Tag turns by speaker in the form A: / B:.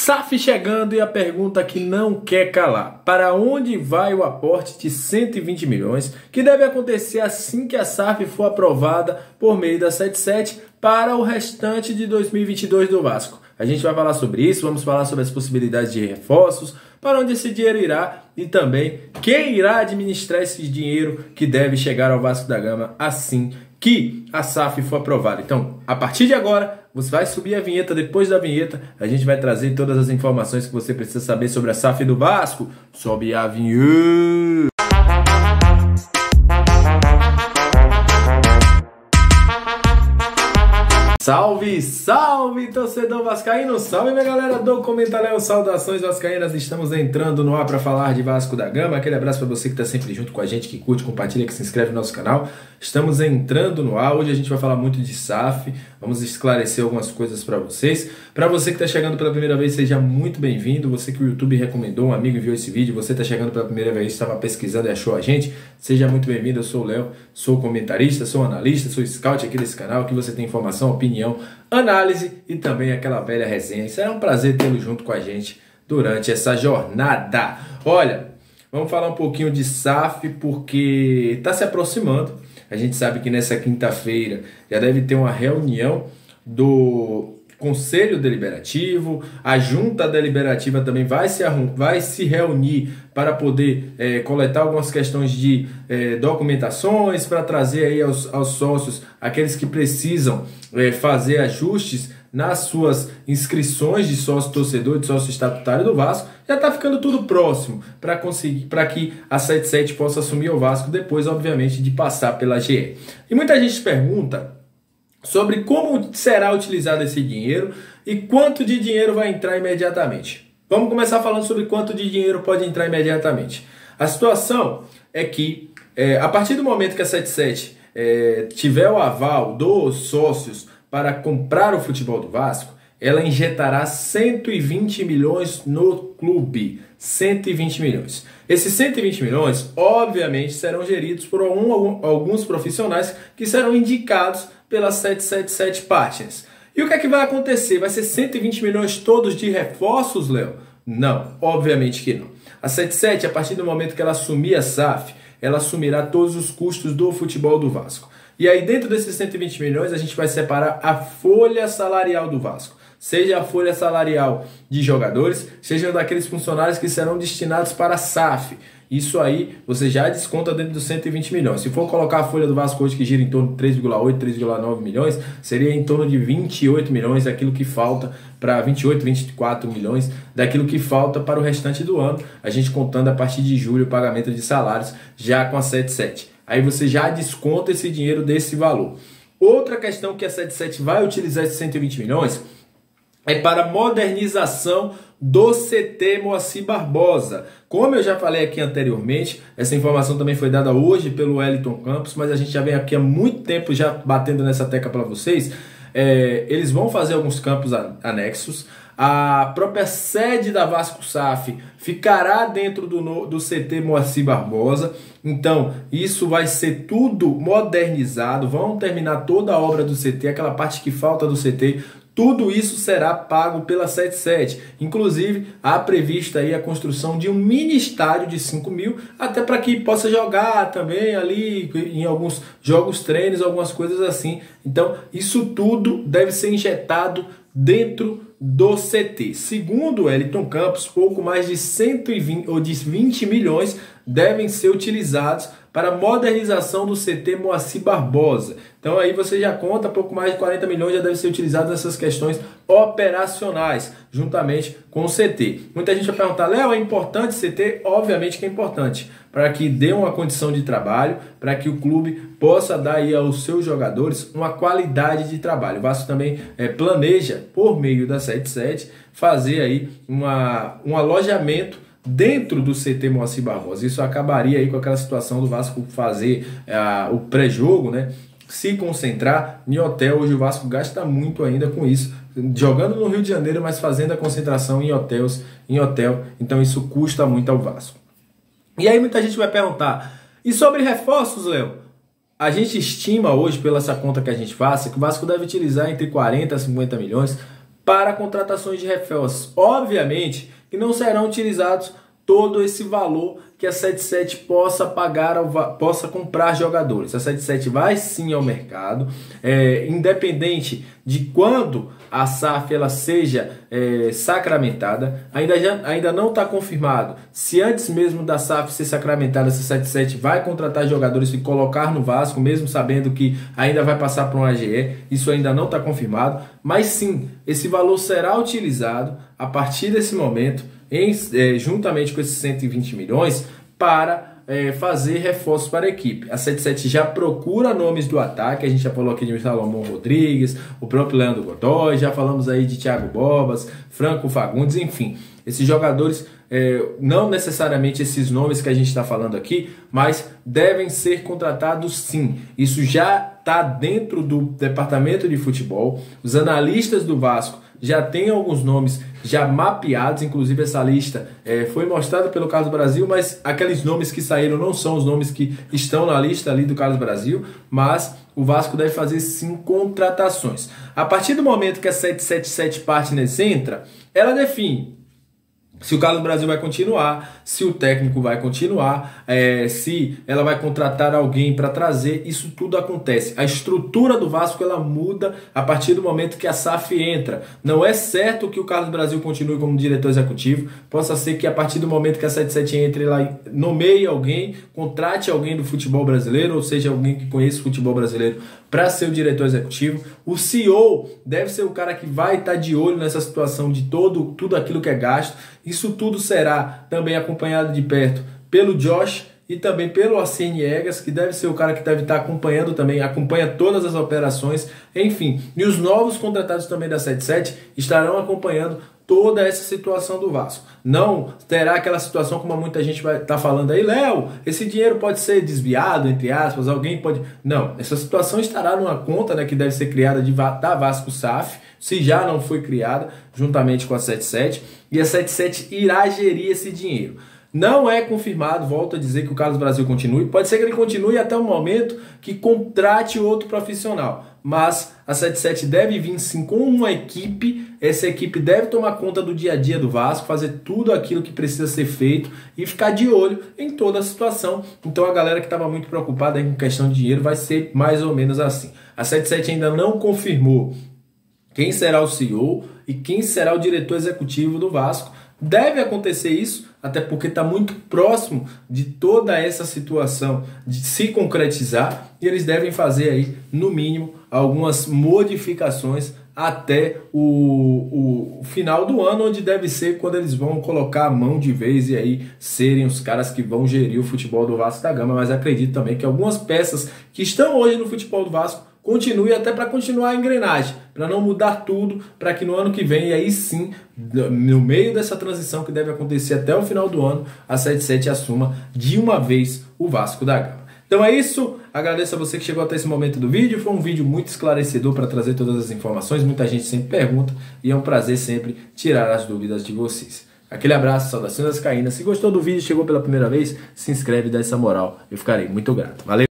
A: SAF chegando e a pergunta que não quer calar. Para onde vai o aporte de 120 milhões que deve acontecer assim que a SAF for aprovada por meio da 77 para o restante de 2022 do Vasco? A gente vai falar sobre isso, vamos falar sobre as possibilidades de reforços, para onde esse dinheiro irá e também quem irá administrar esse dinheiro que deve chegar ao Vasco da Gama assim que a SAF for aprovada. Então, a partir de agora, você vai subir a vinheta, depois da vinheta, a gente vai trazer todas as informações que você precisa saber sobre a SAF do Vasco. Sobe a vinheta! Salve, salve, torcedor vascaíno! Salve, minha galera do Comentário, saudações vascaínas! Estamos entrando no ar para falar de Vasco da Gama. Aquele abraço para você que está sempre junto com a gente, que curte, compartilha, que se inscreve no nosso canal. Estamos entrando no ar. Hoje a gente vai falar muito de SAF. Vamos esclarecer algumas coisas para vocês. Para você que está chegando pela primeira vez, seja muito bem-vindo. Você que o YouTube recomendou, um amigo enviou esse vídeo, você está chegando pela primeira vez, estava pesquisando e achou a gente, seja muito bem-vindo. Eu sou o Léo, sou comentarista, sou analista, sou scout aqui desse canal, que você tem informação, opinião, análise e também aquela velha resenha. Será um prazer tê-lo junto com a gente durante essa jornada. Olha, vamos falar um pouquinho de SAF porque está se aproximando. A gente sabe que nessa quinta-feira já deve ter uma reunião do Conselho Deliberativo, a Junta Deliberativa também vai se reunir para poder coletar algumas questões de documentações, para trazer aí aos sócios, aqueles que precisam fazer ajustes nas suas inscrições de sócio torcedor, de sócio estatutário do Vasco. Já está ficando tudo próximo para que a 77 possa assumir o Vasco depois, obviamente, de passar pela GE. E muita gente pergunta sobre como será utilizado esse dinheiro e quanto de dinheiro vai entrar imediatamente. Vamos começar falando sobre quanto de dinheiro pode entrar imediatamente. A situação é que, a partir do momento que a 77 tiver o aval dos sócios para comprar o futebol do Vasco, ela injetará 120 milhões no clube. 120 milhões. Esses 120 milhões, obviamente, serão geridos por alguns profissionais que serão indicados pela 777 Partners. E o que é que vai acontecer? Vai ser 120 milhões todos de reforços, Léo? Não, obviamente que não. A 77, a partir do momento que ela assumir a SAF, ela assumirá todos os custos do futebol do Vasco. E aí, dentro desses 120 milhões, a gente vai separar a folha salarial do Vasco. Seja a folha salarial de jogadores, seja daqueles funcionários que serão destinados para a SAF. Isso aí você já desconta dentro dos 120 milhões. Se for colocar a folha do Vasco hoje, que gira em torno de 3,8, 3,9 milhões, seria em torno de 28 milhões daquilo que falta para 28, 24 milhões daquilo que falta para o restante do ano. A gente contando a partir de julho o pagamento de salários já com a 77. Aí você já desconta esse dinheiro desse valor. Outra questão que a 77 vai utilizar esses 120 milhões é para modernização do CT Moacir Barbosa. Como eu já falei aqui anteriormente, essa informação também foi dada hoje pelo Wellington Campos, mas a gente já vem aqui há muito tempo já batendo nessa tecla para vocês. Eles vão fazer alguns campos anexos. A própria sede da Vasco SAF ficará dentro do CT Moacir Barbosa. Então, isso vai ser tudo modernizado. Vão terminar toda a obra do CT, aquela parte que falta do CT. Tudo isso será pago pela 77. Inclusive, há prevista aí a construção de um mini estádio de 5 mil, até para que possa jogar também ali em alguns jogos, treinos, algumas coisas assim. Então, isso tudo deve ser injetado dentro do CT. Segundo Wellington Campos, pouco mais de 120 ou de 20 milhões devem ser utilizados para a modernização do CT Moacir Barbosa. Então aí você já conta, pouco mais de 40 milhões já deve ser utilizado nessas questões operacionais, juntamente com o CT. Muita gente vai perguntar, Léo, é importante CT? Obviamente que é importante, para que dê uma condição de trabalho, para que o clube possa dar aí aos seus jogadores uma qualidade de trabalho. O Vasco também planeja, por meio da 77, fazer aí um alojamento dentro do CT Moacir Barbosa. Isso acabaria aí com aquela situação do Vasco fazer o pré-jogo, né? Se concentrar em hotel. Hoje o Vasco gasta muito ainda com isso, jogando no Rio de Janeiro, mas fazendo a concentração em hotel. Então isso custa muito ao Vasco. E aí muita gente vai perguntar, e sobre reforços, Léo? A gente estima hoje, pela essa conta que a gente faz, que o Vasco deve utilizar entre 40 a 50 milhões para contratações de reforços. Obviamente que não serão utilizados todo esse valor que a 77 possa pagar, possa comprar jogadores. A 77 vai sim ao mercado, independente de quando a SAF ela seja sacramentada. Ainda não está confirmado se antes mesmo da SAF ser sacramentada, a 77 vai contratar jogadores e colocar no Vasco, mesmo sabendo que ainda vai passar por um AGE. Isso ainda não está confirmado, mas sim, esse valor será utilizado a partir desse momento, juntamente com esses 120 milhões, para fazer reforços para a equipe. A 77 já procura nomes do ataque, a gente já falou aqui de Salomão Rodrigues, o próprio Leandro Godoy, já falamos aí de Thiago Bobas, Franco Fagundes, enfim. Esses jogadores, não necessariamente esses nomes que a gente está falando aqui, mas devem ser contratados sim. Isso já está dentro do departamento de futebol. Os analistas do Vasco já tem alguns nomes já mapeados, inclusive essa lista foi mostrada pelo Carlos Brasil, mas aqueles nomes que saíram não são os nomes que estão na lista ali do Carlos Brasil, mas o Vasco deve fazer sim contratações. A partir do momento que a 777 Partners entra, ela define se o Carlos Brasil vai continuar, se o técnico vai continuar, se ela vai contratar alguém para trazer, isso tudo acontece. A estrutura do Vasco ela muda a partir do momento que a SAF entra. Não é certo que o Carlos Brasil continue como diretor executivo, possa ser que a partir do momento que a 77 entre, ela nomeie alguém, contrate alguém do futebol brasileiro, ou seja, alguém que conheça o futebol brasileiro para ser o diretor executivo. O CEO deve ser o cara que vai estar de olho nessa situação de tudo aquilo que é gasto. Isso tudo será também acompanhado de perto pelo Josh e também pelo Arsene Egas, que deve ser o cara que deve estar acompanhando também, acompanha todas as operações, enfim. E os novos contratados também da 77 estarão acompanhando toda essa situação do Vasco. Não terá aquela situação como muita gente vai estar falando aí, Léo, esse dinheiro pode ser desviado, entre aspas, alguém pode... Não, essa situação estará numa conta, né, que deve ser criada da Vasco SAF, se já não foi criada, juntamente com a 77, e a 77 irá gerir esse dinheiro. Não é confirmado, volto a dizer, que o Carlos Brasil continue. Pode ser que ele continue até o momento que contrate outro profissional. Mas a 77 deve vir sim com uma equipe. Essa equipe deve tomar conta do dia a dia do Vasco, fazer tudo aquilo que precisa ser feito e ficar de olho em toda a situação. Então a galera que estava muito preocupada com questão de dinheiro vai ser mais ou menos assim. A 77 ainda não confirmou quem será o CEO e quem será o diretor executivo do Vasco. Deve acontecer isso, até porque está muito próximo de toda essa situação de se concretizar, e eles devem fazer aí, no mínimo, algumas modificações até o final do ano, onde deve ser quando eles vão colocar a mão de vez e aí serem os caras que vão gerir o futebol do Vasco da Gama. Mas acredito também que algumas peças que estão hoje no futebol do Vasco continue até para continuar a engrenagem, para não mudar tudo, para que no ano que vem, e aí sim, no meio dessa transição que deve acontecer até o final do ano, a 77 assuma de uma vez o Vasco da Gama. Então é isso, agradeço a você que chegou até esse momento do vídeo, foi um vídeo muito esclarecedor para trazer todas as informações, muita gente sempre pergunta e é um prazer sempre tirar as dúvidas de vocês. Aquele abraço, saudações vascaínas. Se gostou do vídeo, chegou pela primeira vez, se inscreve e dá essa moral, eu ficarei muito grato. Valeu!